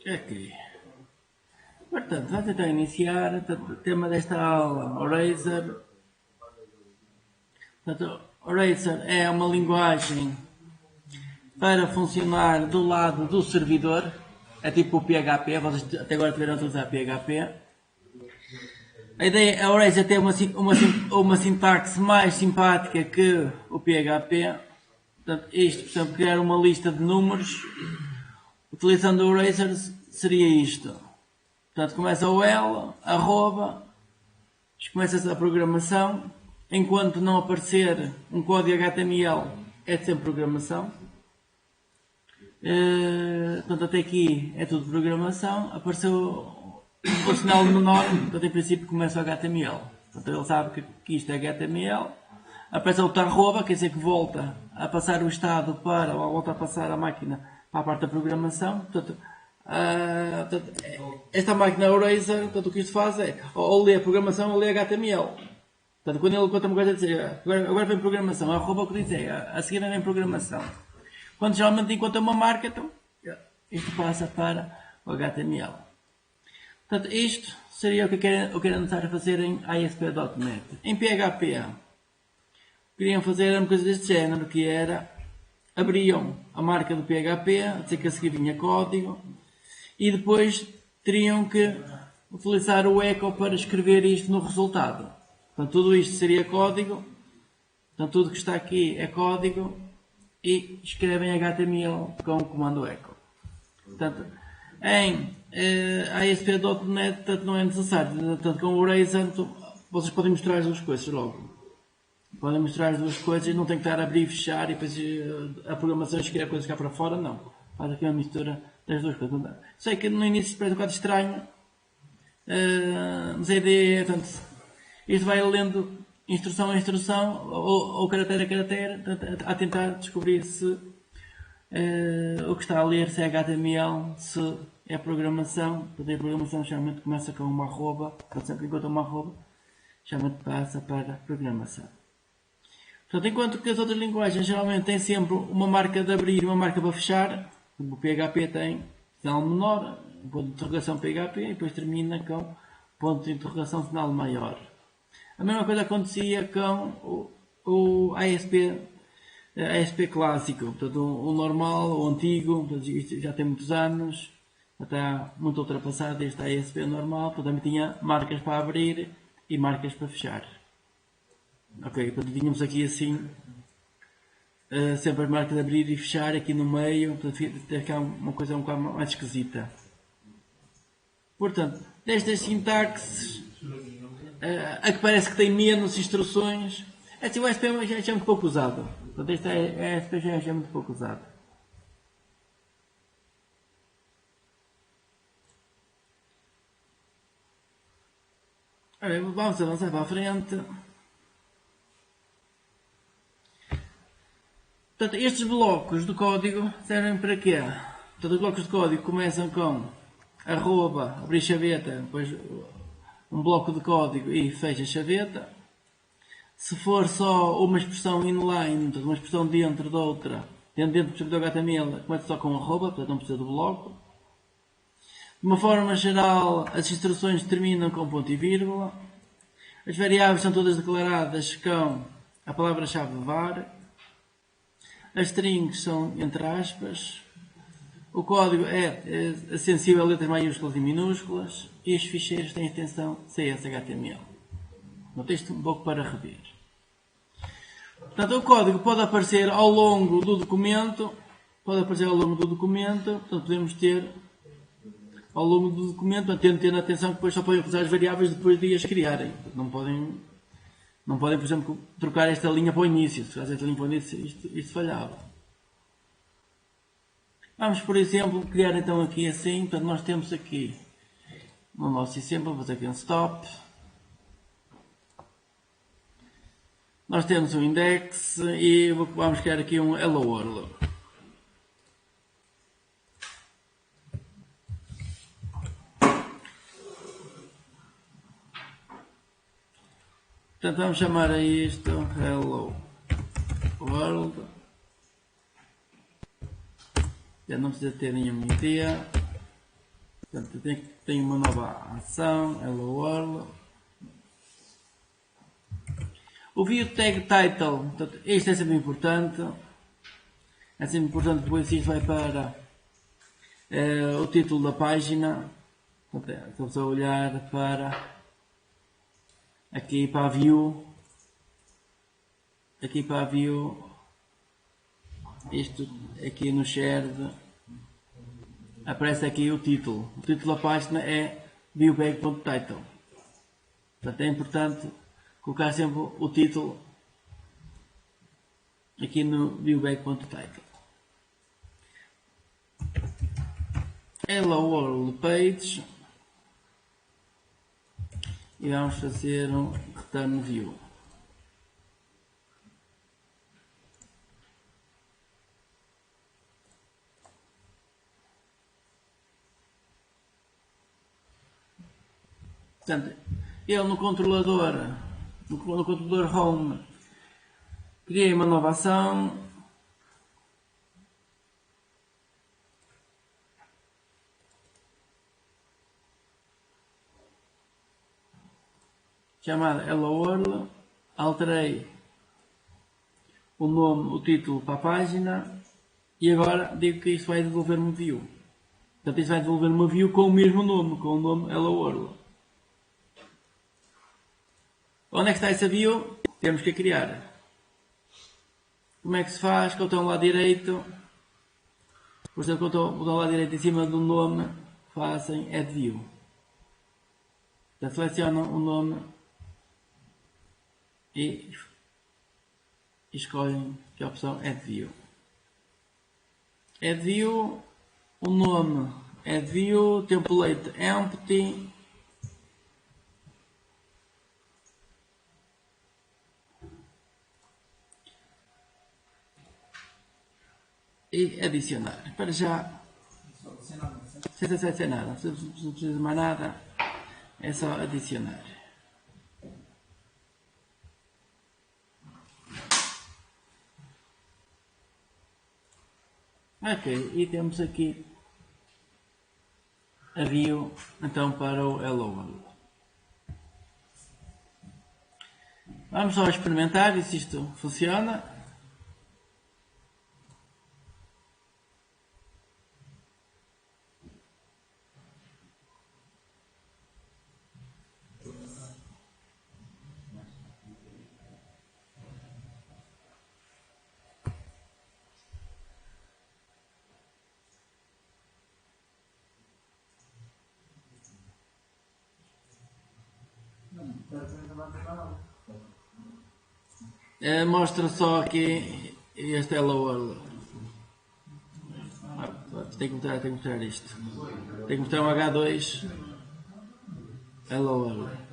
Aqui. Portanto, vamos então iniciar o tema desta aula, o Razor. Portanto, o Razor é uma linguagem para funcionar do lado do servidor. É tipo o PHP, vocês até agora tiveram a utilizar PHP. A ideia é o Razor ter uma sintaxe mais simpática que o PHP. Portanto, isto, por exemplo, criar uma lista de números utilizando o Razor seria isto. Portanto, começa o L, arroba, começa a programação. Enquanto não aparecer um código HTML, é sempre programação. Portanto, até aqui é tudo programação. Apareceu o sinal menor, portanto, em princípio começa o HTML. Portanto, ele sabe que isto é HTML. Aparece o arroba, quer dizer que volta a passar o estado para, ou volta a passar a máquina para a parte da programação. Portanto, esta máquina Razor, portanto, o que isto faz é ou lê a programação ou lê HTML. Portanto, quando ele conta uma coisa a dizer agora vem programação, a arroba o que diz é a seguir vem programação. Quando geralmente encontra uma marca, então isto passa para o HTML. Portanto, isto seria o que eu quero necessário fazer em ASP.NET. Em PHP, queriam fazer uma coisa deste género, que era abriam a marca do PHP, a dizer que a seguir vinha código, e depois teriam que utilizar o echo para escrever isto no resultado. Portanto, tudo isto seria código, portanto, tudo que está aqui é código, e escrevem HTML com o comando echo. Portanto, em ASP.NET não é necessário. Portanto, com o Razor, vocês podem mostrar as duas coisas logo. Podem mostrar as duas coisas e não tem que estar a abrir e fechar e depois a programação escreve coisas cá para fora, não. Faz aqui uma mistura das duas coisas. Sei que no início parece um bocado estranho, mas a ideia é, portanto, isto vai lendo instrução a instrução, ou caractere a caractere, a tentar descobrir se o que está a ler, se é HTML, se é programação. Portanto, a programação geralmente começa com uma arroba, portanto, sempre encontra uma arroba, geralmente passa para programação. Portanto, enquanto que as outras linguagens geralmente têm sempre uma marca de abrir e uma marca para fechar, o PHP tem sinal menor, ponto de interrogação PHP, e depois termina com ponto de interrogação sinal maior. A mesma coisa acontecia com o ASP clássico, portanto, o normal, o antigo, portanto, isto já tem muitos anos, já está muito ultrapassado este ASP normal, portanto, também tinha marcas para abrir e marcas para fechar. Ok, portanto, tínhamos aqui assim, sempre as marcas de abrir e fechar aqui no meio, portanto, fica uma coisa um bocado mais esquisita. Portanto, destas sintaxes, a que parece que tem menos instruções, assim, o ASP já é muito pouco usado. Portanto, este ASP já é muito pouco usado. Ora, vamos avançar para a frente. Portanto, estes blocos de código servem para quê? Portanto, os blocos de código começam com arroba, abrir chaveta, depois um bloco de código e fecha a chaveta. Se for só uma expressão inline, portanto, uma expressão dentro de outra, dentro do servidor HTML, começa só com arroba, portanto não precisa do bloco. De uma forma geral, as instruções terminam com ponto e vírgula. As variáveis são todas declaradas com a palavra-chave var. As strings são entre aspas. O código é sensível a letras maiúsculas e minúsculas. E os ficheiros têm extensão CSHTML. Um texto um pouco para rever. Portanto, o código pode aparecer ao longo do documento. Portanto, podemos ter ao longo do documento, tendo atenção que depois só podem utilizar as variáveis depois de as criarem. Não podem, por exemplo, trocar esta linha para o início. Se fizesse esta linha para o início, isto falhava. Vamos, por exemplo, criar então aqui assim. Portanto, nós temos aqui no nosso exemplo, vou fazer aqui um stop. Nós temos um index e vamos criar aqui um hello world. Portanto, vamos chamar a isto hello world. Já não precisa ter nenhuma ideia. Portanto, tem uma nova ação, Hello World. O view tag title, portanto, este é sempre importante. É sempre importante porque isto vai para o título da página. Portanto, estamos a olhar para aqui para a view. Aqui para a view. Isto aqui no shared. Aparece aqui o título. O título da página é viewbag.title. Portanto, é importante colocar sempre o título aqui no viewbag.title. Hello World Page. E vamos fazer um return view. Portanto, eu no controlador Home criei uma nova ação chamada Hello World, alterei o nome, o título para a página e agora digo que isto vai devolver uma view. Portanto, isto vai devolver uma view com o mesmo nome, com o nome Hello World. Onde é que está essa view? Temos que a criar. Como é que se faz? Com o botão lado direito, por exemplo, com o botão lado direito em cima do nome, fazem Add View. Portanto, selecionam o nome e escolhem que a opção Add View. Add View, o nome Add View, template empty. E adicionar. Para já, sem nada, se não precisa de mais nada, é só adicionar. Ok, e temos aqui a view então para o Hello World. Vamos só experimentar se isto funciona. Mostra só aqui este Hello World. Tem que mostrar isto. Tem que mostrar um H2 Hello World.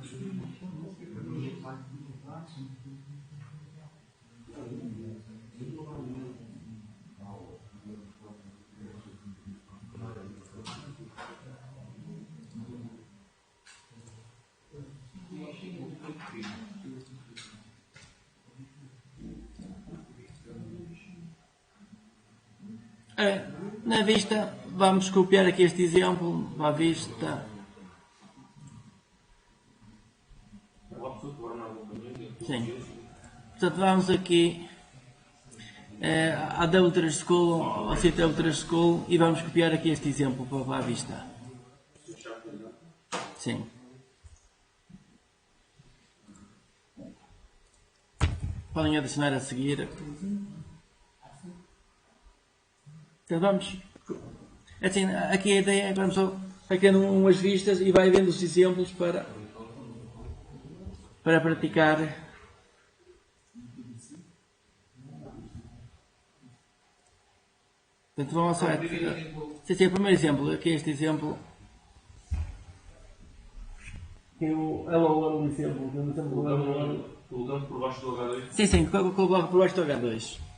Na vista, vamos copiar aqui este exemplo para a vista. Sim. Portanto, vamos aqui à Doutor School, ao sítio Doutor School, e vamos copiar aqui este exemplo para a vista. Sim. Podem adicionar a seguir. Então vamos. Assim, aqui a ideia é que vamos só criando umas vistas e vai vendo os exemplos para praticar. Portanto, vamos só. Sim, o primeiro exemplo, aqui este exemplo. Que é o Hello World exemplo. Colocamos por baixo do H2. Sim, coloco por baixo do H2.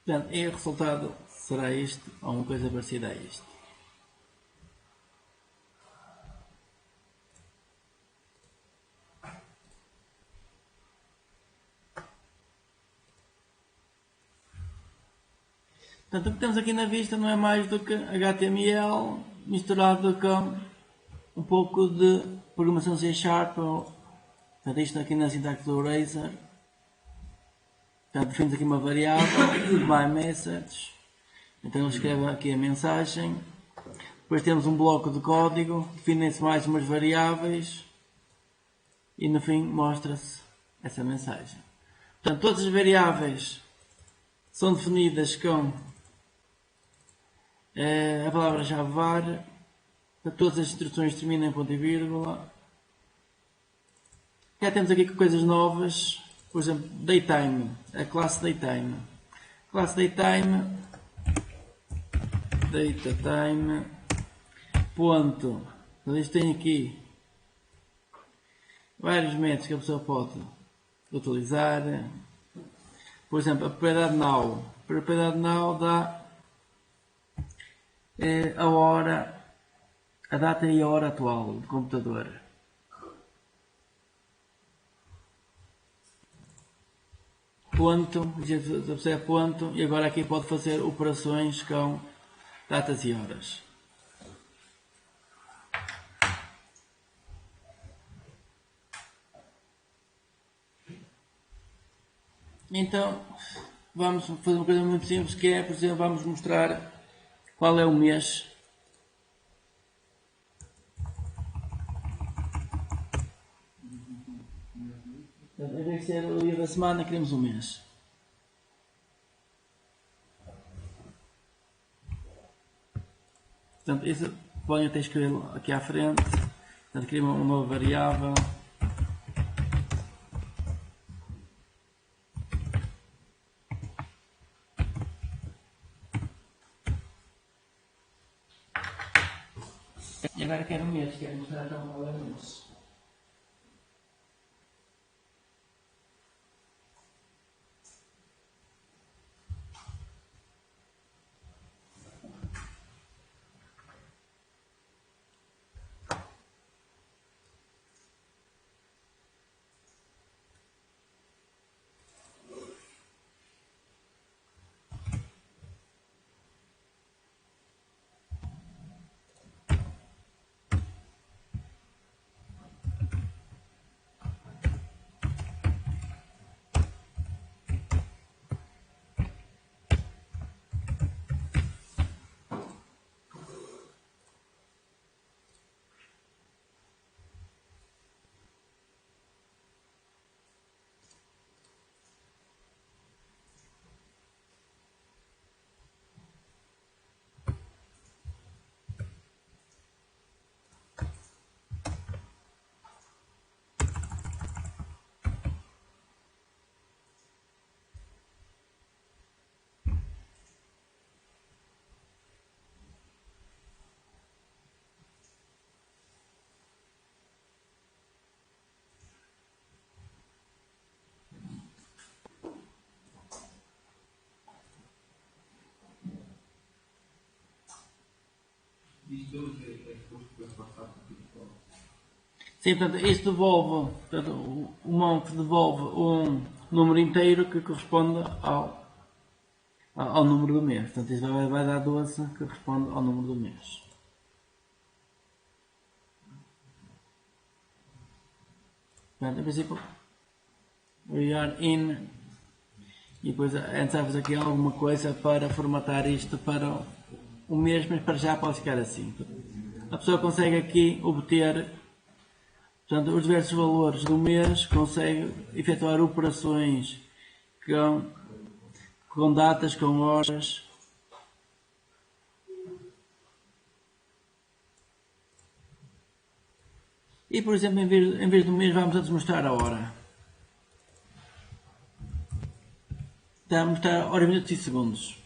Portanto, e o resultado será isto, ou uma coisa parecida a isto. Portanto, o que temos aqui na vista não é mais do que HTML misturado com um pouco de programação C#, portanto, isto aqui na sintaxe do Razor. Portanto, definimos aqui uma variável, myMessage. Então ele escreve aqui a mensagem. Depois temos um bloco de código, definem-se mais umas variáveis e no fim mostra-se essa mensagem. Portanto, todas as variáveis são definidas com a palavra-chave var. Todas as instruções terminam em ponto e vírgula. Já temos aqui coisas novas. Por exemplo, daytime, a classe daytime. Classe daytime, datatime, ponto. Então, isto tem aqui vários métodos que a pessoa pode utilizar. Por exemplo, a propriedade now. A propriedade now dá a hora, a data e a hora atual do computador. Ponto, a pessoa é ponto, e agora aqui pode fazer operações com datas e horas. Então, vamos fazer uma coisa muito simples, que é, por exemplo, vamos mostrar qual é o mês. Em vez de ser o dia da semana, queremos um mês. Portanto, isso podem até escrevê-lo aqui à frente. Portanto, cria uma nova variável. E agora quero um mês, quero mostrar então qual é o mês. Sim, portanto, isto devolve, portanto, o monk devolve um número inteiro que corresponde ao número do mês. Portanto, isto vai dar 12 que corresponde ao número do mês. Portanto, em princípio, we are in, e depois entramos aqui alguma coisa para formatar isto para o mês, mas para já pode ficar assim. A pessoa consegue aqui obter, portanto, os diversos valores do mês, consegue efetuar operações com datas, com horas. E, por exemplo, em vez do mês, vamos antes mostrar a hora. Está a mostrar horas, minutos e segundos.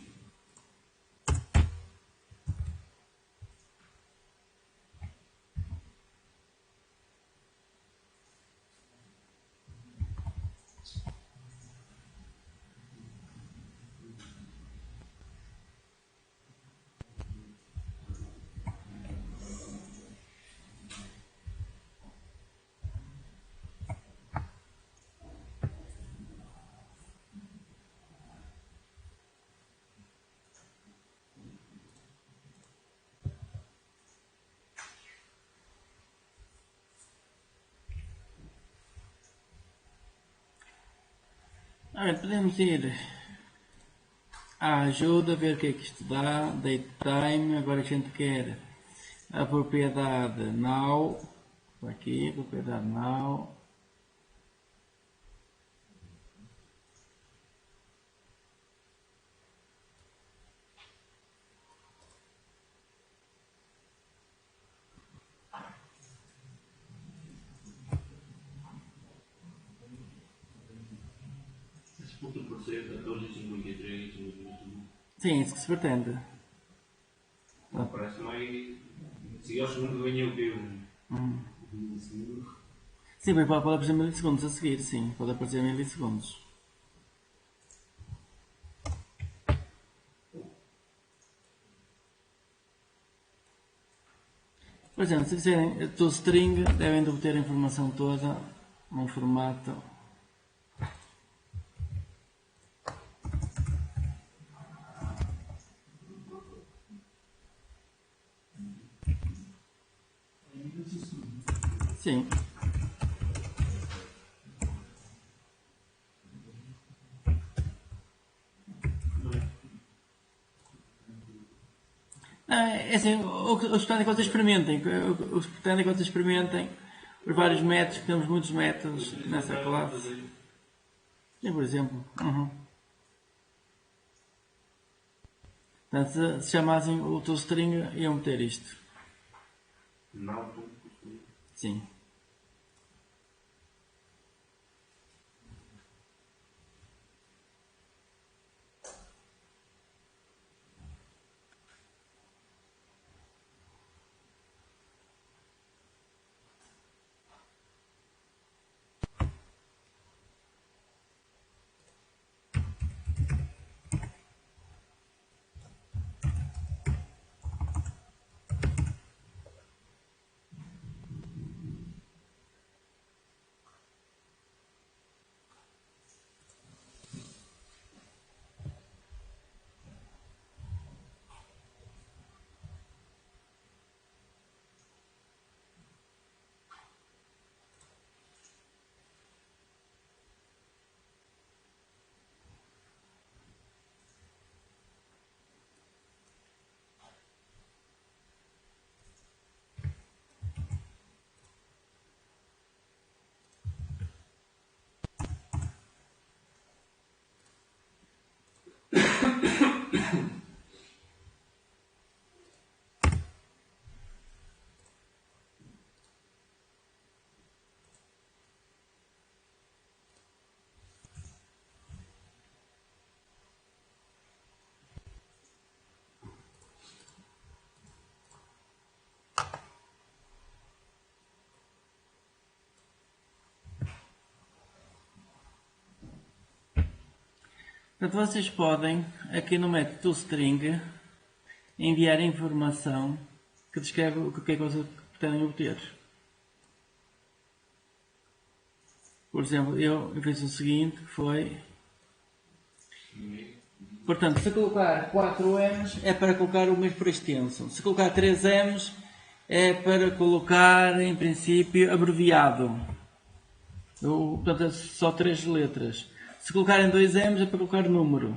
Ora, podemos ir à ajuda, ver o que é que isto dá, date time, agora a gente quer a propriedade now, aqui, propriedade now. Esse ponto por ser 14,53, 51. Sim, isso que se pretende. Parece que vai. Se ao segundo ganha o quê? Sim, bem, pode aparecer milissegundos a seguir, sim, pode aparecer milissegundos. Por exemplo, se fizerem toString, devem de obter a informação toda num formato. Sim. É assim, o que pretendo é que vocês experimentem. O que pretendo é que vocês experimentem os vários métodos, que temos muitos métodos nessa classe. Sim, por exemplo. Portanto, se chamassem o toString, iam meter isto. Não, Sim. Portanto, vocês podem, aqui no método toString, enviar informação que descreve o que é que vocês pretendem obter. Por exemplo, eu fiz o seguinte, que foi... Portanto, se colocar 4M's é para colocar o mês por extenso. Se colocar 3M's é para colocar, em princípio, abreviado. Portanto, é só 3 letras. Se colocarem 2M's é para colocar número.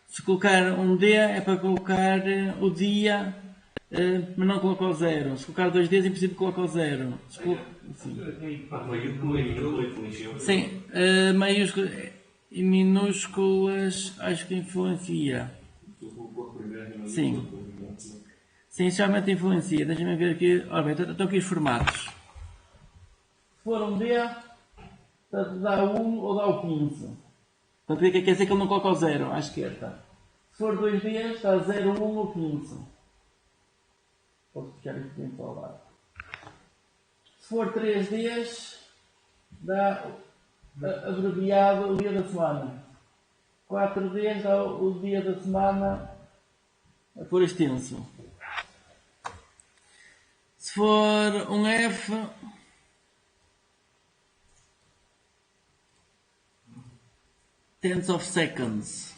Se colocar um D é para colocar o dia, mas não coloca o 0. Se colocar 2 Ds, em princípio coloca o 0. Sim, maiúsculas e minúsculas acho que influencia. Sim. Sim, realmente influencia. Deixa-me ver aqui. Ora bem, estão aqui os formatos. Se for um D, dá o 1 ou dá o 15. Portanto, quer dizer que ele não coloca o 0 à esquerda. Se for 2 Ds, está 0, 1 ou 15. Posso puxar isto bem para o lado. Se for 3 Ds, dá abreviado o dia da semana. 4 Ds dá o dia da semana por extenso. Se for um F, tens of seconds.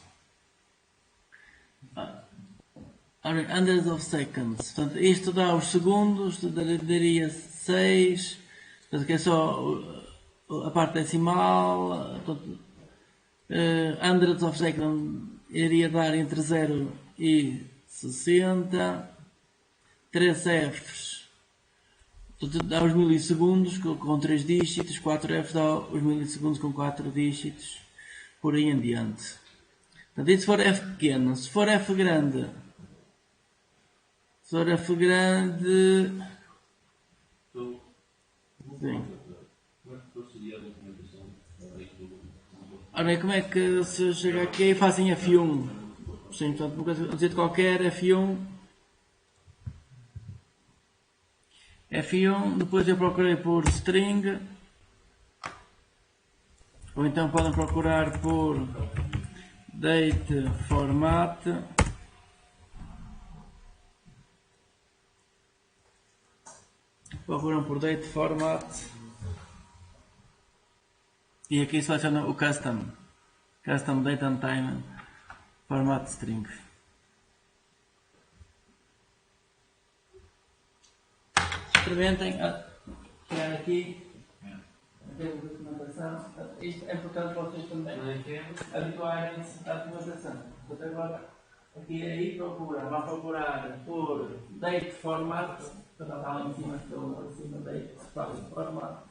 Hundreds of seconds. Portanto, isto dá os segundos, daria 6. Portanto, que é só a parte decimal. Portanto, Hundreds of seconds iria dar entre 0 e 60. 3 Fs dá os milissegundos com 3 dígitos. 4 Fs dá os milissegundos com 4 dígitos. Por aí em diante. Portanto, e se for F pequeno? Se for F grande... Sim. Ora, como é que se chega aqui e fazem F1? Sim, portanto, uma coisa, dizer de qualquer F1. F1, depois eu procurei por string. Ou então podem procurar por date format. Procuram por date format. E aqui seleciona o custom date and time format string. Experimentem chegar aqui. A documentação. Isto é importante para vocês também habituarem-se à documentação. Portanto, agora aqui aí vão procurar por date format. Está lá em cima, estou acima date format.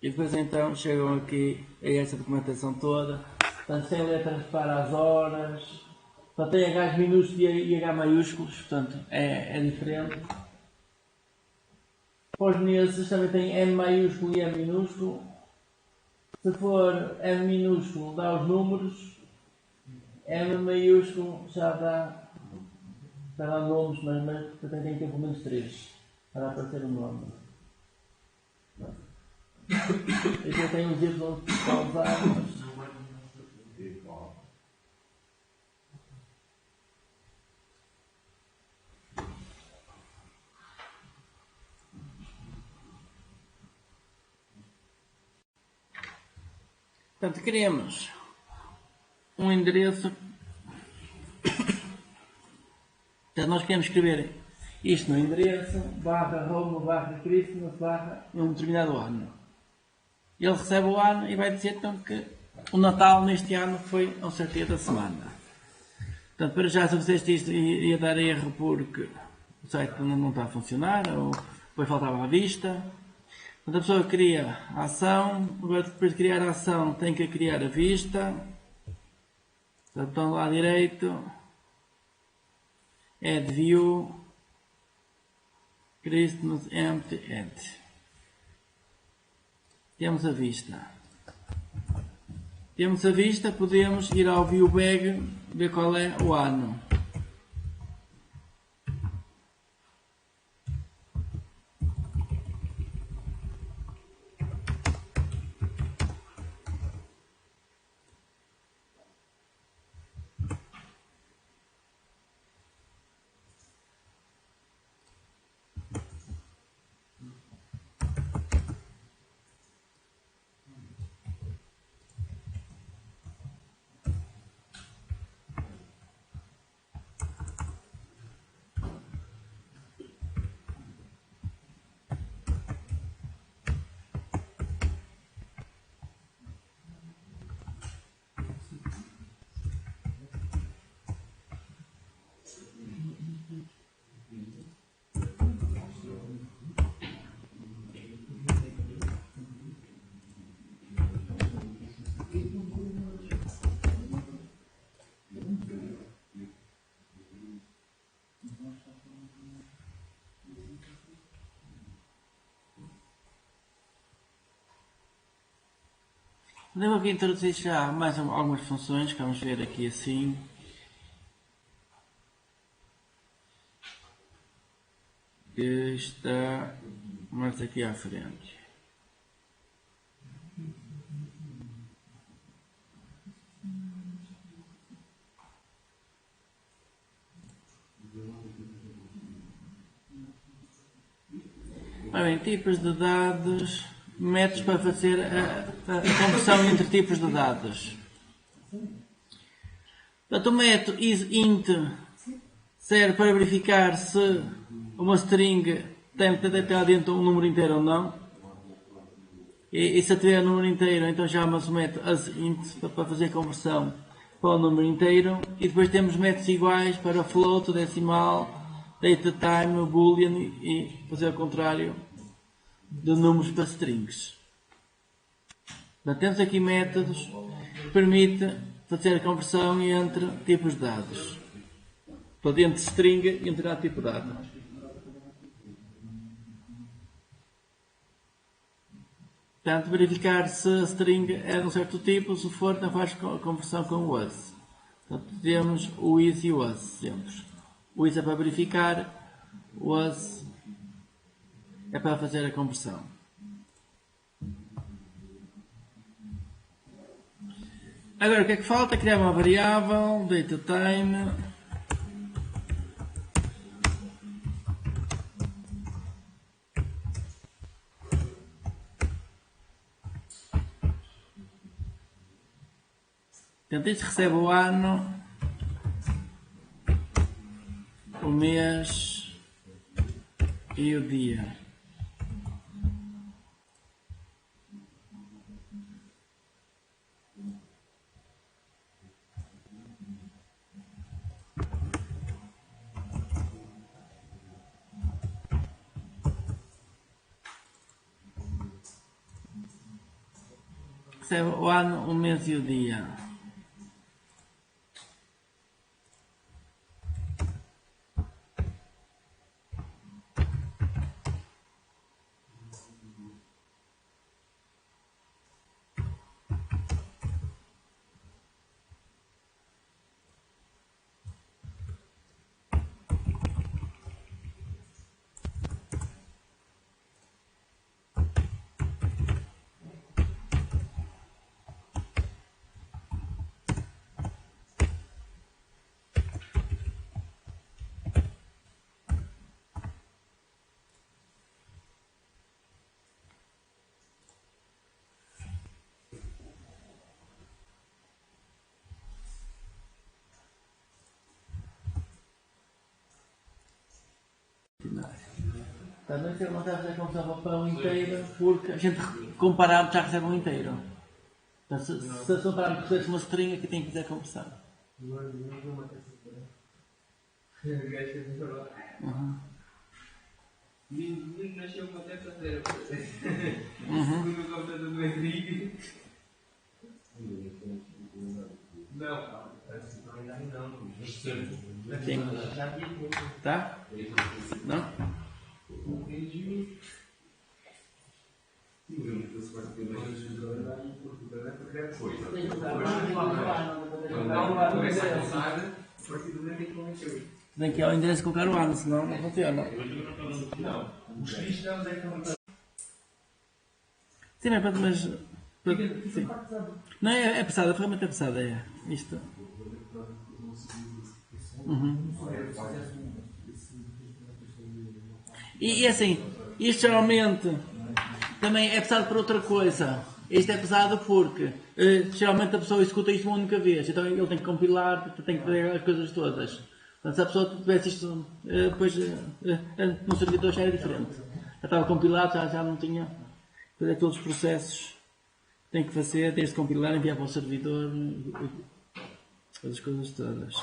E depois então chegam aqui a essa documentação toda. Portanto, tem letras para as horas. Portanto, tem H minúsculos e H maiúsculos. Portanto, é diferente. Para os meses também tem M maiúsculo e M minúsculo. Se for M minúsculo dá os números. M maiúsculo já dá nomes, mas também tem que ter pelo menos 3 para aparecer o nome. Aqui eu tenho os Y para usar, mas... Portanto, queremos um endereço. Portanto, nós queremos escrever isto no endereço, /home, /christmas, um determinado ano. Ele recebe o ano e vai dizer então que o Natal neste ano foi ao certeiro da semana. Portanto, para já se fizeste isto ia dar erro porque o site não está a funcionar ou depois faltava a vista. Portanto, a pessoa cria a ação, agora depois de criar a ação tem que criar a vista. Portanto, estão lá direito, Add View, Christmas Empty Add. Temos a vista. Temos a vista, podemos ir ao View Bag, ver qual é o ano. Devo aqui introduzir já mais algumas funções que vamos ver aqui assim. Que está mais aqui à frente. Ora bem, tipos de dados, métodos para fazer a conversão entre tipos de dados. Portanto, o método isInt serve para verificar se uma string tem lá dentro um número inteiro ou não. E se tiver um número inteiro, então chama-se o método asInt para fazer a conversão para o número inteiro. E depois temos métodos iguais para float, decimal, datetime, boolean e fazer o contrário de números para strings. Portanto, temos aqui métodos que permitem fazer a conversão entre tipos de dados. Portanto, entre string e entre cada tipo de dado. Portanto, verificar se a string é de um certo tipo, se for, então faz a conversão com o was. Portanto, temos o is e o was sempre. O is é para verificar, o was é para fazer a conversão. Agora o que é que falta? Criar uma variável, datetime. Portanto, isto recebe o ano, o mês e o dia. Recebe o ano, o mês e o dia. Também se não está a fazer a conversão para um inteiro, porque a gente comparado já recebe um inteiro. Então, se compararmos com receber uma string, aqui tem que fazer a conversão. Ninguém nasceu com a terça-feira. Segundo o computador do Henrique. Não, parece que não. Sim. Tá? Não? Tem que ir ao endereço colocar o ano, senão não funciona. Sim, mas sim. Não, é pesada, a ferramenta é pesada, é. Isto. E assim, isto geralmente também é pesado por outra coisa. Isto é pesado porque geralmente a pessoa executa isto uma única vez, então ele tem que compilar, tem que fazer as coisas todas. Portanto, se a pessoa tivesse isto depois no servidor já era diferente. Já estava compilado, já não tinha que fazer todos os processos. Tem que fazer, desde compilar, enviar para o servidor, as coisas todas.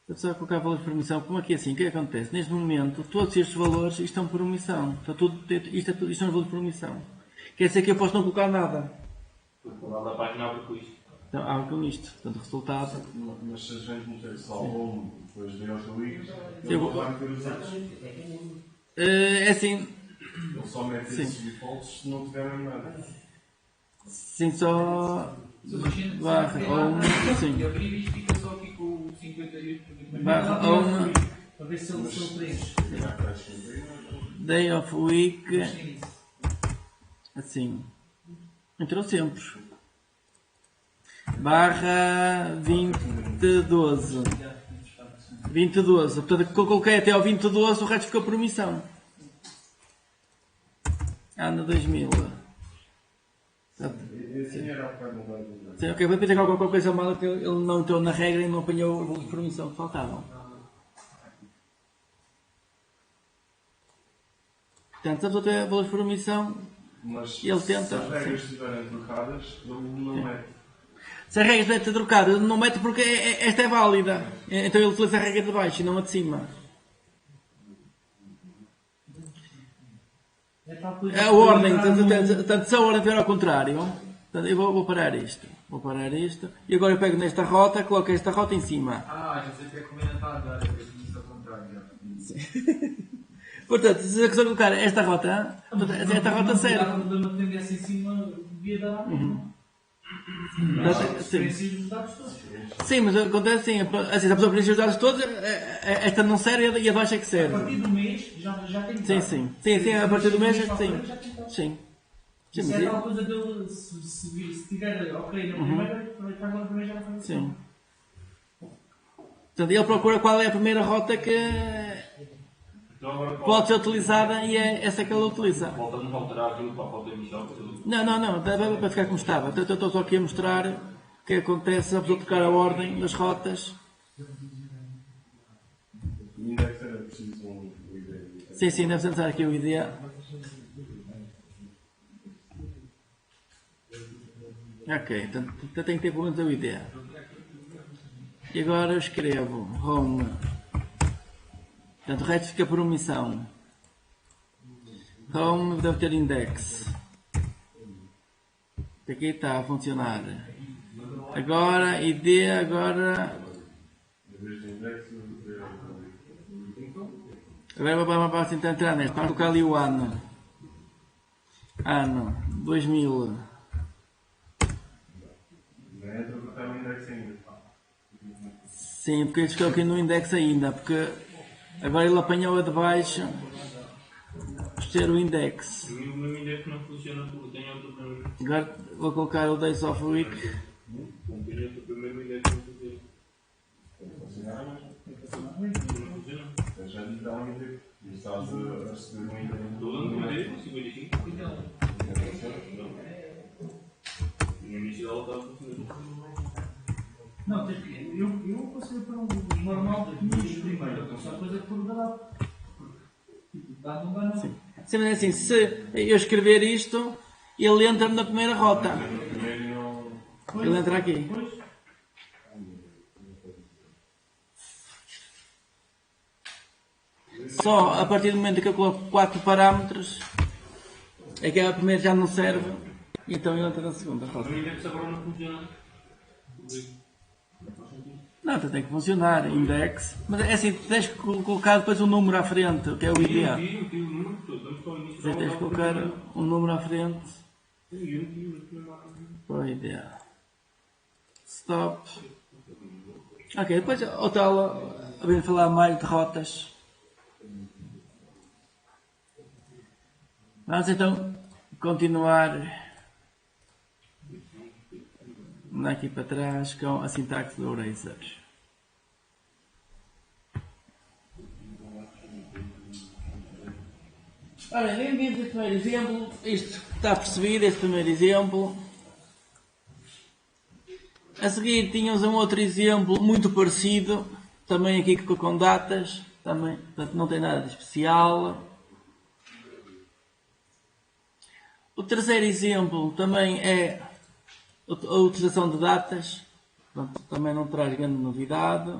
A pessoa colocar valores por omissão, como aqui assim, o que acontece? Neste momento, todos estes valores estão por omissão. Então, isto são os valores por omissão. Quer dizer que eu posso não colocar nada. Lá da página abre com isto. Então, abre com isto. Portanto, o resultado. Mas se a gente meter só home, depois de aos tweets, Eu vou- ele vai meter os outros. É assim. Ele só mete esses defaults se não tiverem nada. Sim, só barra home, sim. E abrir isto fica só aqui com o 58. Barra home, Para ver se ele preenche. day of week, Tem isso. assim. Entrou sempre. Barra 2012. 2012. Portanto, que eu coloquei até ao 2012, o resto ficou por omissão. Ano 2000. Esse era o bocado não vai mudar. Sim, ok, vou pensar qualquer coisa mal que ele não entrou na regra e não apanhou o valor de permissão que faltavam. Portanto, estamos a ter valores de permissão. Mas Ele tenta, se as regras sim. estiverem trocadas, ele não mete. Se a regra deve ter trocado, ele não mete porque esta é válida. Então ele utiliza a regra de baixo e não a de cima. É tal coisa A que ordem, entrar no- portanto, se a ordem vier ao contrário, portanto, eu vou parar isto. Vou parar isto. E agora eu pego nesta rota, coloco esta rota em cima. Ah, já sei que é como ainda está a dar, eu isso ao contrário já. Portanto, se eu quiser colocar esta rota serve. Dá problema de tendência em cima, devia dar. Sim. Preenche os dados todos. Sim, mas acontece assim, se a pessoa preencher os dados todos, esta não serve e a baixa é que A serve. partir do mês já tem que Sim, dar. sim, a partir do mês, sim. Sim. Sim, Isso mas é tal coisa dele, se tiver ok na primeira, faz logo a primeira já vai fazer. sim. Portanto, ele procura qual é a primeira rota que Então agora pode ser utilizada e é essa que ele utiliza. Voltamos a alterar aquilo para a falta de emissão. Não, para ficar como estava. Então, eu estou só aqui a mostrar o que acontece se a pessoa tocar a ordem das rotas. o index era preciso ideia. Sim, deve sentar aqui o ID. Ok, então tenho que ter pelo menos o ID. E agora eu escrevo home. Portanto, o resto fica por omissão. Home deve ter index. Aqui está a funcionar. Agora, ID, agora. Em vez de index, Agora vamos tentar entrar neste. Vamos colocar ali o ano. Ano 2000. não entra porque está no index ainda. Sim, porque ele ficou aqui no index ainda. Porque agora ele apanhou a de baixo. Por ter o index. E o meu index não funciona porque tem outro primeiro. Agora vou colocar o Days of Week. Tem outro primeiro index não funciona. Funcionar, mas Não funciona. eu já lhe dá um index. E estás a receber um index. Estou dando um index, 55. No início ela estava funcionando. Não, eu consigo para um normal de 500 primeiro, só depois é que por dar. Dá não dá não. Sim, mas é assim, se eu escrever isto, ele entra na primeira rota. Primeiro não. Ele entra aqui. Depois, Só a partir do momento que eu coloco 4 parâmetros, é que a primeira já não serve, e então ele entra na segunda O rota. meu index agora não funciona. Não, então tem que funcionar, index. Mas é assim, tens que colocar depois um número à frente, que é o ID. Eu tiro o número todo, vamos para o início. Tens que colocar um número à frente Eu tiro o número. para o ID. Stop. Ok, depois ao tal, a vir falar mais de rotas. Vamos então continuar daqui para trás com a sintaxe do Razer. Ora, bem vindo o primeiro exemplo. Isto está percebido, este primeiro exemplo. A seguir tínhamos um outro exemplo muito parecido, também aqui com datas, também, portanto não tem nada de especial. O terceiro exemplo também é a utilização de datas, portanto, também não traz grande novidade.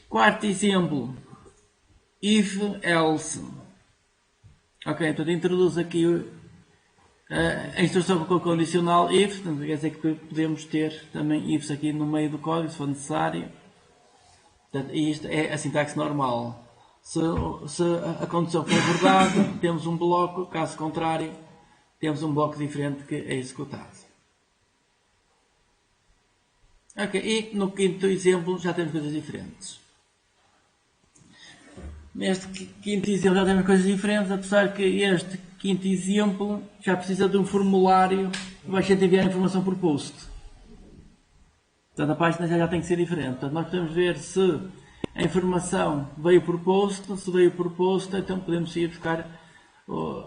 Quarto exemplo, if, else. Ok, então introduz aqui a instrução com o condicional if, portanto, quer dizer que podemos ter também ifs aqui no meio do código, se for necessário. Portanto, isto é a sintaxe normal. Se a condição for verdade, temos um bloco, caso contrário, temos um bloco diferente que é executado. Ok, e no quinto exemplo já temos coisas diferentes. Neste quinto exemplo já temos coisas diferentes, apesar que este quinto exemplo já precisa de um formulário que vai ser enviar informação por post. Portanto, a página já tem que ser diferente. Portanto, nós podemos ver se a informação veio por post. Se veio por post, então podemos ir buscar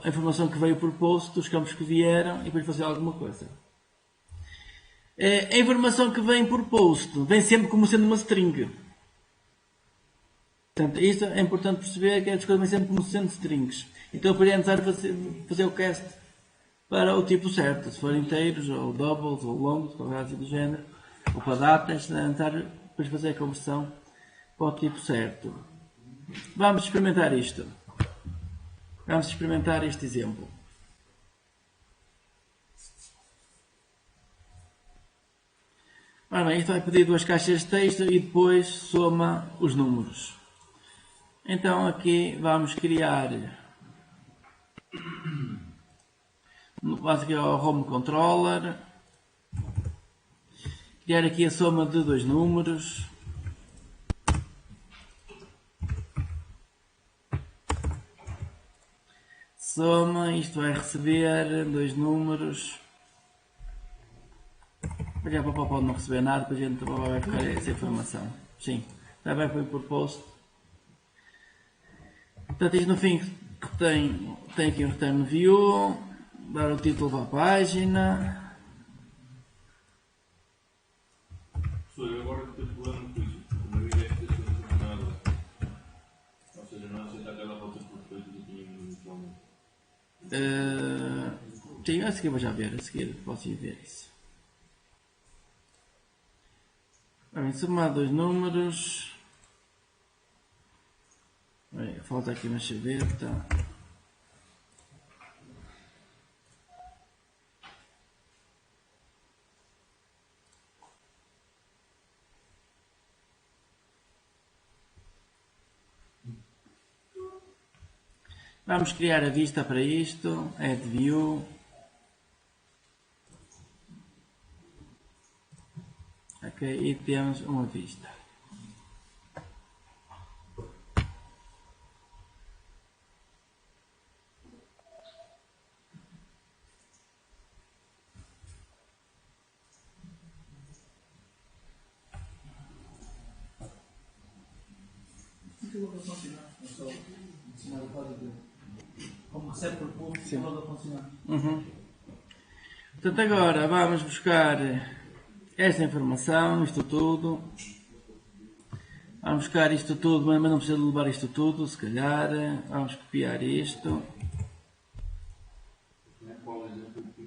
a informação que veio por post, os campos que vieram e depois fazer alguma coisa. A informação que vem por post vem sempre como sendo uma string. Portanto, isto é importante perceber que as coisas vêm sempre como sendo strings. Então, para necessário fazer o cast para o tipo certo. Se for inteiros, ou doubles, ou longos, qualquer coisa do género, ou para datas, é necessário depois fazer a conversão para o tipo certo. Vamos experimentar isto. Vamos experimentar este exemplo. Ora bem, isto vai pedir duas caixas de texto e depois soma os números. Então aqui vamos criar, vamos aqui ao Home Controller, criar aqui a soma de dois números. Soma, isto vai receber dois números. Já para pode não receber nada, depois a gente vai ficar essa informação. Sim, já vai por post. Portanto, isto no fim tem aqui um return view, dar o título para a página. Professor, agora que tenho problema com isso, uma vez é que tens funcionado. Ou seja, não aceita aquela volta por defeito que tínhamos inicialmente. Sim, a seguir vou já ver, a seguir posso ir ver isso. Bem, somar dois números. Bem, falta aqui uma chaveta. Vamos criar a vista para isto. Add view. Ok, e temos uma vista. Como recebe por post, Sim. pode funcionar. Portanto, agora vamos buscar esta informação, isto tudo. Vamos buscar isto tudo, mas não precisa levar isto tudo, se calhar. Vamos copiar isto. Qual exemplo que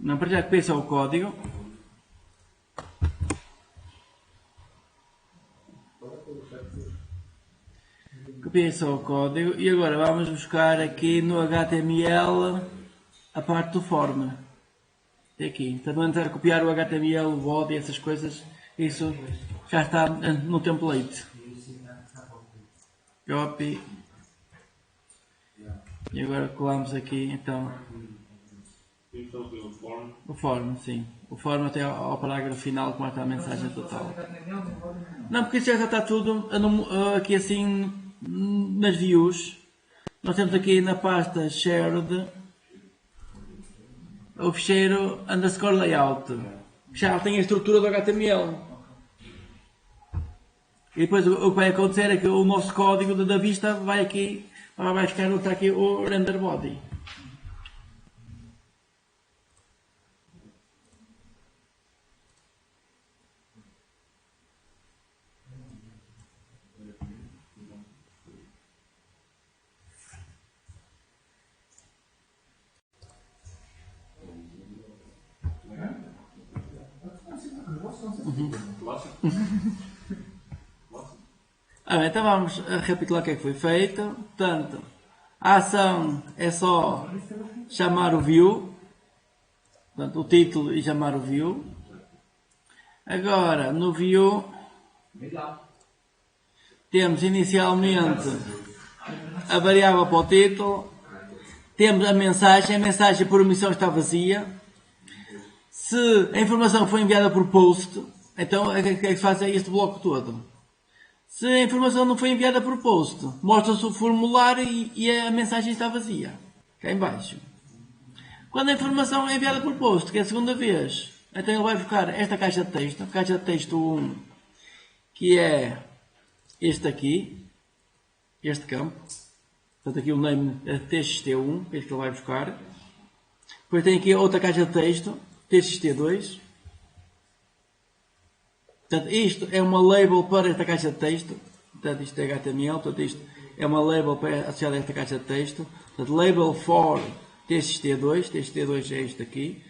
Não, para já copia só o código. Copiei só o código e agora vamos buscar aqui no HTML a parte do form. É aqui. Portanto, não é necessário copiar o HTML, o body, essas coisas. Isso já está no template. Copy. E agora colamos aqui então o form, sim. O form até ao parágrafo final com a mensagem total. Não, porque isso já está tudo aqui assim nas views. Nós temos aqui na pasta shared o ficheiro underscore layout. Já tem a estrutura do HTML. E depois o que vai acontecer é que o nosso código da vista vai aqui, vai ficar está aqui o render body. Então vamos recapitular o que é que foi feito. Portanto, a ação é só chamar o view, portanto, o título e chamar o view. Agora, no view, temos inicialmente a variável para o título, temos a mensagem por omissão está vazia. Se a informação foi enviada por post, então o que é que se faz é este bloco todo. Se a informação não foi enviada por post, mostra-se o formulário e a mensagem está vazia, cá em baixo. Quando a informação é enviada por post, que é a segunda vez, então ele vai buscar esta caixa de texto 1, que é este aqui, este campo. Portanto, aqui o name é TXT1, que é este que ele vai buscar. Depois tem aqui outra caixa de texto, TXT2. Portanto, isto é uma label para esta caixa de texto. Portanto, isto é HTML, portanto, isto é uma label para associar a esta caixa de texto. Portanto, label for TXT2, TXT2 é este aqui.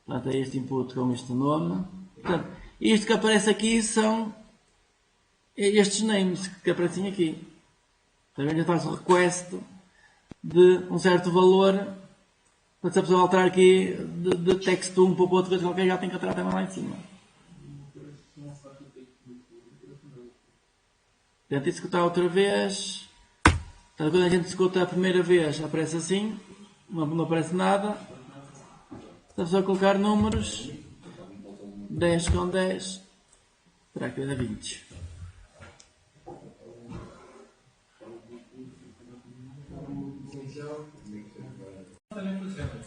Portanto, é este input com este nome. Portanto, isto que aparece aqui são estes names que aparecem aqui. Também já faço request de um certo valor. Portanto, se a pessoa alterar aqui de text 1 para outra coisa qualquer, já tem que alterar também lá em cima. Tenta executar outra vez. Portanto, quando a gente executa a primeira vez, aparece assim. Não aparece nada. Se a pessoa colocar números, 10 com 10, terá que dar 20.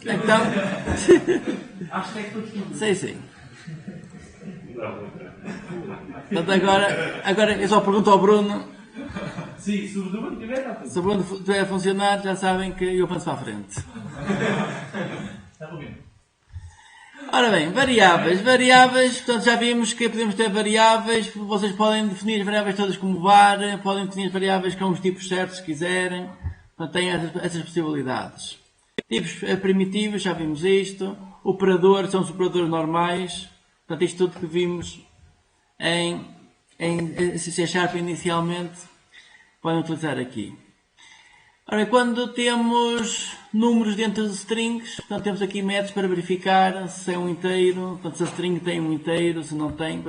Então, Acho que é que todos tudo. sim. Portanto, agora eu só pergunto ao Bruno. Sim, se o Bruno tiver, já Se o Bruno estiver a funcionar, já sabem que eu penso para a frente. está bem. Ora bem, variáveis, portanto já vimos que podemos ter variáveis, vocês podem definir as variáveis todas como var, podem definir as variáveis com os tipos certos se quiserem, portanto têm essas possibilidades. Tipos primitivos, já vimos isto, operadores são os operadores normais, portanto isto tudo que vimos em C# inicialmente, podem utilizar aqui. Ora, quando temos números dentro de strings, portanto, temos aqui métodos para verificar se é um inteiro, portanto, se a string tem um inteiro, se não tem.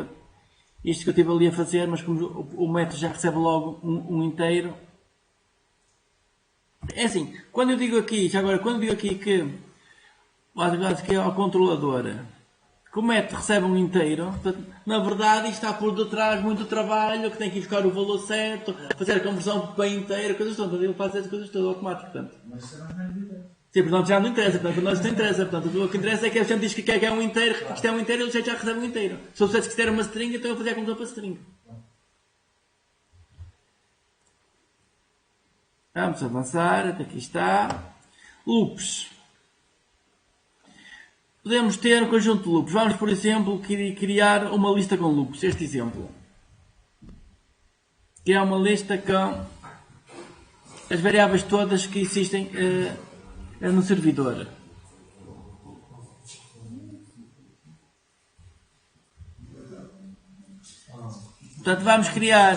Isto que eu estive ali a fazer, mas como o método já recebe logo um inteiro. É assim, quando eu digo aqui, já agora, quando eu digo aqui que é ao controlador, que o método recebe um inteiro, portanto, na verdade isto está por detrás muito trabalho, que tem que ir buscar o valor certo, fazer a conversão para inteiro, coisas todas, ele faz essas coisas todas automático, portanto. Mas será que não interessa? Sim, portanto já não interessa, portanto, nós não interessa, portanto, o que interessa é que a gente diz que quer um inteiro, que isto é um inteiro, ele já recebe um inteiro. Se eu dissesse que isto era uma string, então eu fazia a conversão para string. Vamos avançar, até aqui está. Loops. Podemos ter um conjunto de loops. Vamos, por exemplo, criar uma lista com loops. Este exemplo. Criar uma lista com as variáveis todas que existem no servidor. Portanto, vamos criar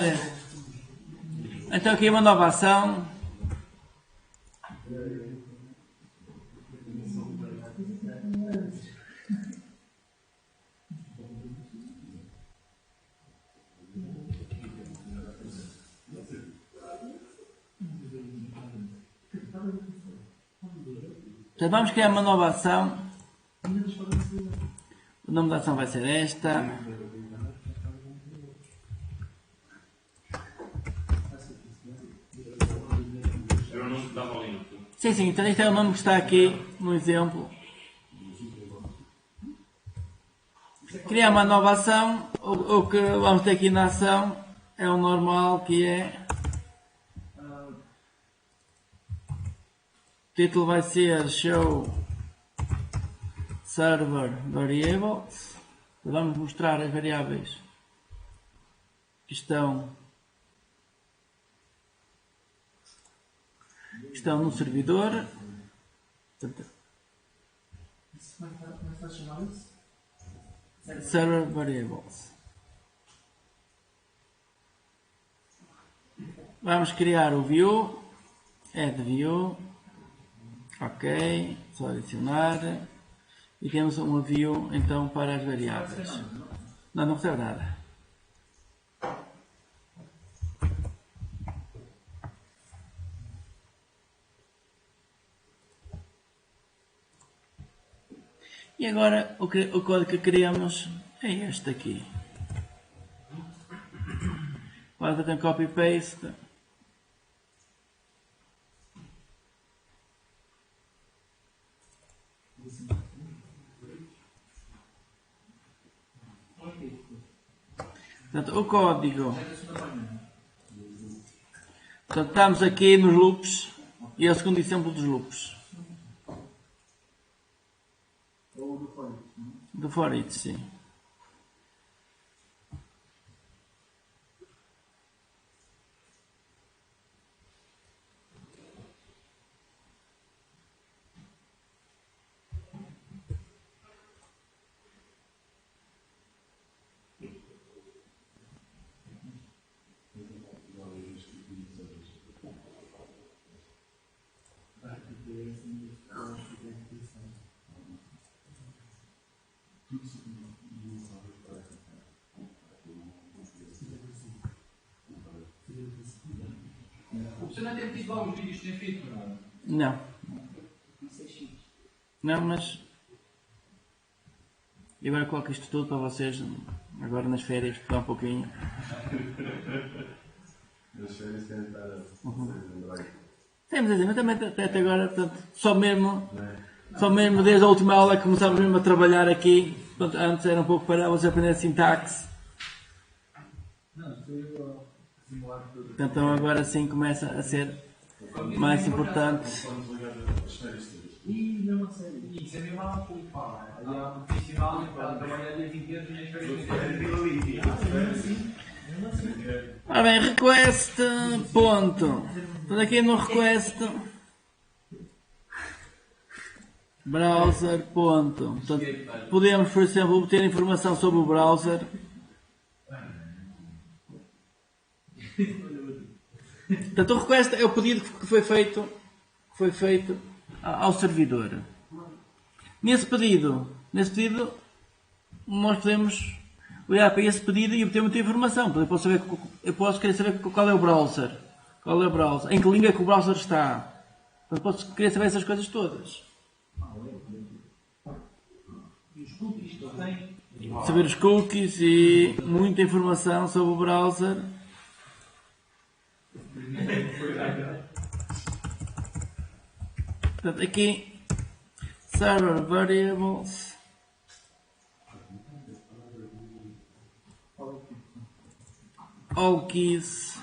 então aqui uma nova ação. Então vamos criar uma nova ação. O nome da ação vai ser esta. Eu não estava ali. Sim, então este é o nome que está aqui no exemplo. Criar uma nova ação. O que vamos ter aqui na ação é o normal, que é... O título vai ser Show Server Variables. Vamos mostrar as variáveis que estão no servidor. Server Variables. Vamos criar o view. Add view. Ok, só adicionar e temos uma view então para as variáveis. Não, não recebe nada. E agora o código que queremos é este aqui. Pode fazer um copy paste. Portanto, o código. Portanto, estamos aqui nos loops e é o segundo exemplo dos loops. Ou do fora. Do for each, sim. Você não tem tido lá os vídeos que tem feito, não? Não. Isso é chique. Não, mas. E agora coloco isto tudo para vocês, agora nas férias, para um pouquinho. Nas férias querem estar a lembrar. Temos a dizer, mas também até agora, portanto, só mesmo desde a última aula que começámos mesmo a trabalhar aqui. Portanto, antes era um pouco para vocês aprender sintaxe. Não, estou a simular tudo. Então agora sim começa a ser mais importante. Vamos ligar as férias todas. E mesmo a sério. E isso é mesmo a culpa. Aí há um profissional que está a trabalhar dia 20 anos e nas férias. Mesmo assim. Ora bem, request, ponto. Portanto, aqui no request, browser, ponto. Portanto, podemos, por exemplo, obter informação sobre o browser. Portanto, o request é o pedido que foi feito ao servidor. Nesse pedido, nós podemos olhar para esse pedido e obter muita informação. Eu posso querer saber qual é o browser. Em que língua é que o browser está. Portanto, posso querer saber essas coisas todas. E os cookies que ele tem. Saber os cookies e muita informação sobre o browser. Portanto, aqui, server variables. All keys.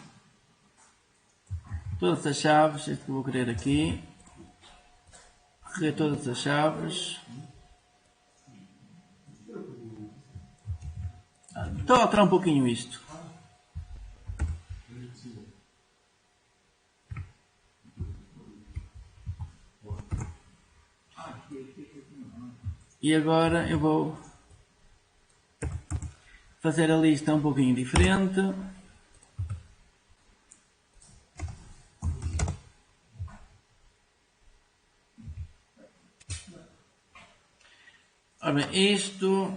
Todas as chaves. Este que eu vou querer aqui. Recolher todas as chaves. Estou a alterar um pouquinho isto. E agora eu vou fazer a lista um pouquinho diferente. Ora bem, isto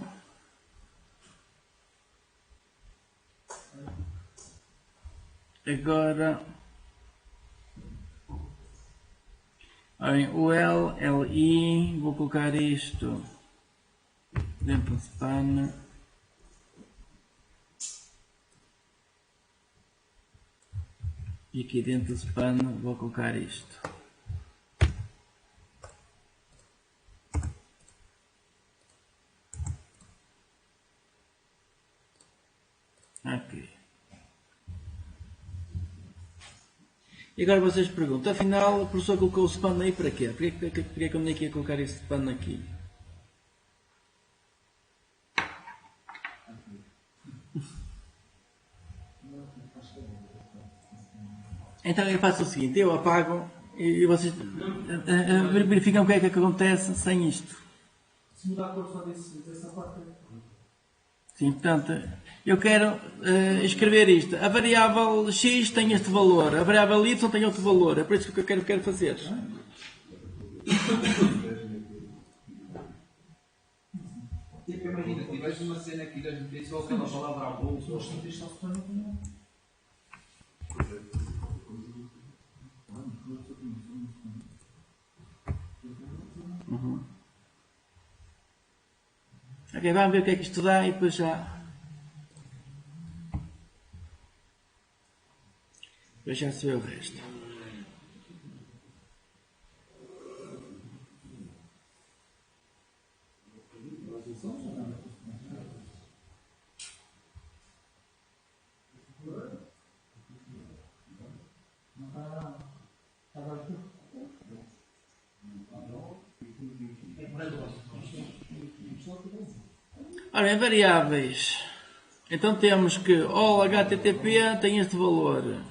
agora, ora bem, o LI, vou colocar isto dentro do span. E aqui dentro do span vou colocar isto. Ok. E agora vocês perguntam, afinal o professor colocou o span aí para quê? Porquê que eu nem ia colocar esse span aqui? Então eu faço o seguinte, eu apago e vocês verificam o que é que acontece sem isto. Se mudar a cor só dessa parte. Sim, portanto, eu quero escrever isto. A variável x tem este valor, a variável y tem outro valor. É por isso que eu quero fazer. Tipo, imagina, tiveste uma cena que quiseres meter só aquela palavra à bolsa, Nós não tens só se torna como. Ok, vamos ver o que é que isto dá e depois já. Depois já se vê o resto. Ora bem, variáveis. Então temos que all HTTP tem este valor.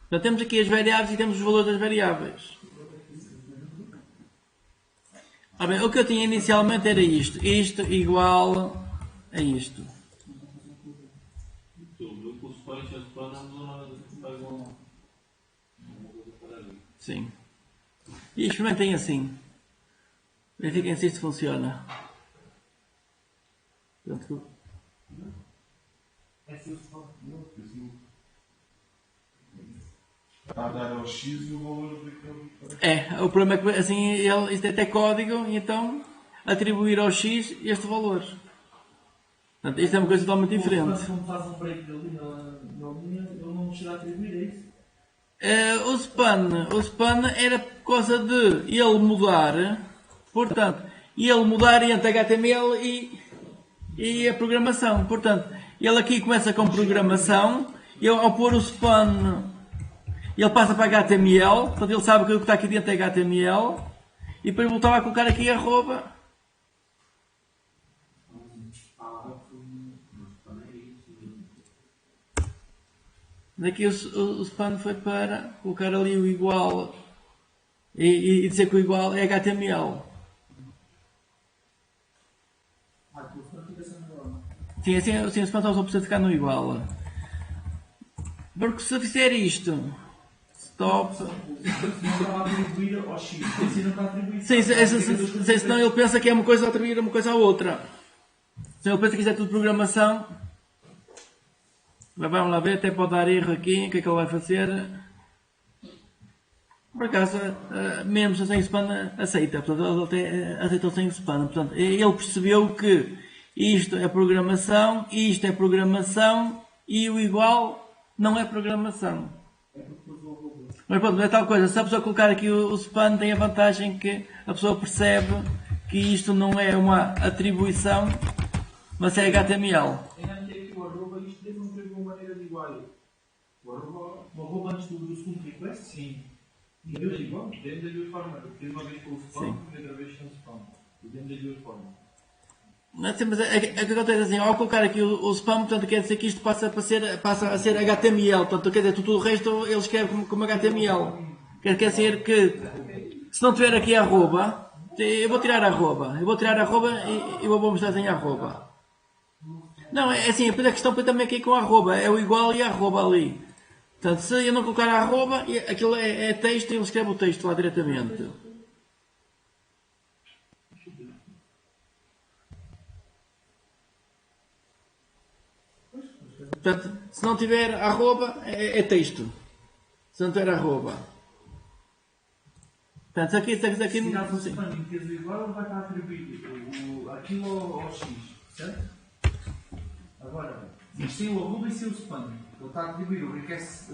Então temos aqui as variáveis e temos os valores das variáveis. Ora bem, o que eu tinha inicialmente era isto. Isto igual a isto. Sim. E experimentem assim. Verifiquem se isto funciona. Portanto, Está a dar ao X e o valor daquele. o problema é que assim isto é até código e então atribuir ao X este valor. Portanto, isto é uma coisa totalmente diferente. Quando faz um break ali na linha, ele não chega a atribuir, é isso? O span era por causa de ele mudar, portanto, ele mudar entre HTML e a programação. Portanto, ele aqui começa com programação, e ao pôr o span, ele passa para HTML, portanto ele sabe que o que está aqui dentro é HTML, e depois voltava a colocar aqui arroba. Daqui o span foi para colocar ali o igual e dizer que o igual é HTML. Sim, assim o span só precisa ficar no igual. Porque se eu fizer isto, stop. Não estava a atribuir ao X, assim não está a atribuir. Sim, senão ele pensa que é uma coisa a atribuir uma coisa à outra. Se ele pensa que isto é tudo programação. Mas vamos lá ver, até pode dar erro aqui, o que é que ele vai fazer? Por acaso, mesmo sem span aceita, portanto ele até aceitou sem span, portanto ele percebeu que isto é programação e o igual não é programação. Mas pronto, é tal coisa, se a pessoa colocar aqui o span tem a vantagem que a pessoa percebe que isto não é uma atribuição, mas é HTML. O arroba antes do segundo request? Sim. E deu igual? Dentro das duas formas. Fiz uma vez com o spawn e outra vez sem spawn. E dentro das duas formas. Não, mas é que acontece assim, ao colocar aqui o spam, portanto quer dizer que isto passa a ser HTML, portanto quer dizer, tudo o resto ele escreve como HTML. Quer dizer que se não tiver aqui arroba, eu vou tirar arroba e vou mostrar sem arroba. Não, é assim, a questão foi também aqui com arroba, é o igual e arroba ali. Portanto, se eu não colocar arroba, aquilo é texto e ele escreve o texto lá diretamente. Portanto, se não tiver arroba, é texto. Se não tiver arroba. Portanto, aqui se tirares o span e meteres o igual, ele vai estar a atribuir aquilo ao X, certo? Agora, mas sem o arroba e sem o span, ele está a atribuir o request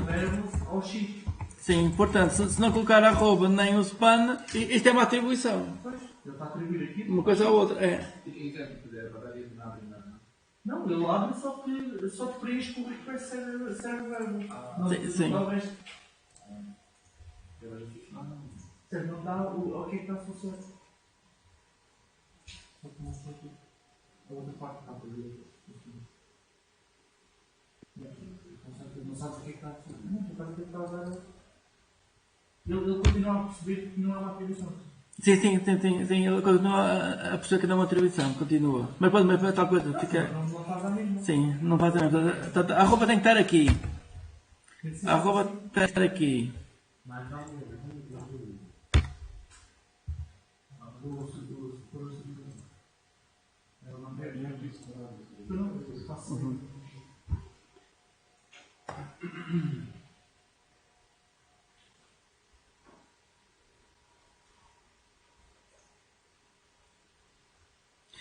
variable ao X. Sim, portanto, se não colocar arroba nem o span, isto é uma atribuição. Pois, ele está a atribuir aqui. Uma coisa à outra, é. Não, ele abre só te preenche com o request serve verbo. Sim. Não dá o resto. Certo, não dá o que é que está a funcionar. Só que não sei aqui. A outra parte está a fazer. Não sabes o que é que está a funcionar. Não, por causa que ele está a dar. Ele continua a perceber que não é uma atribuição. Sim, ele continua a perceber que não é uma atribuição, continua. Mas pode tal coisa, fica. Não faz a mesma. Sim, não faz a mesma. A arroba tem que estar aqui. A arroba tem que estar aqui. Mais vale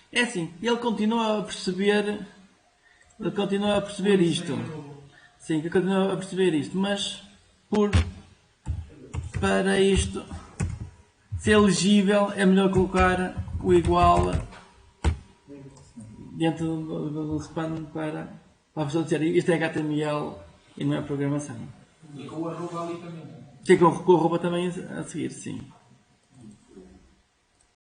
É assim, ele continua a perceber isto. Sim, que continua a perceber isto, mas para isto ser elegível é melhor colocar o igual dentro do span para a pessoa dizer isto é HTML e não é programação. E com o arroba ali também. Tem com o arroba também a seguir, sim.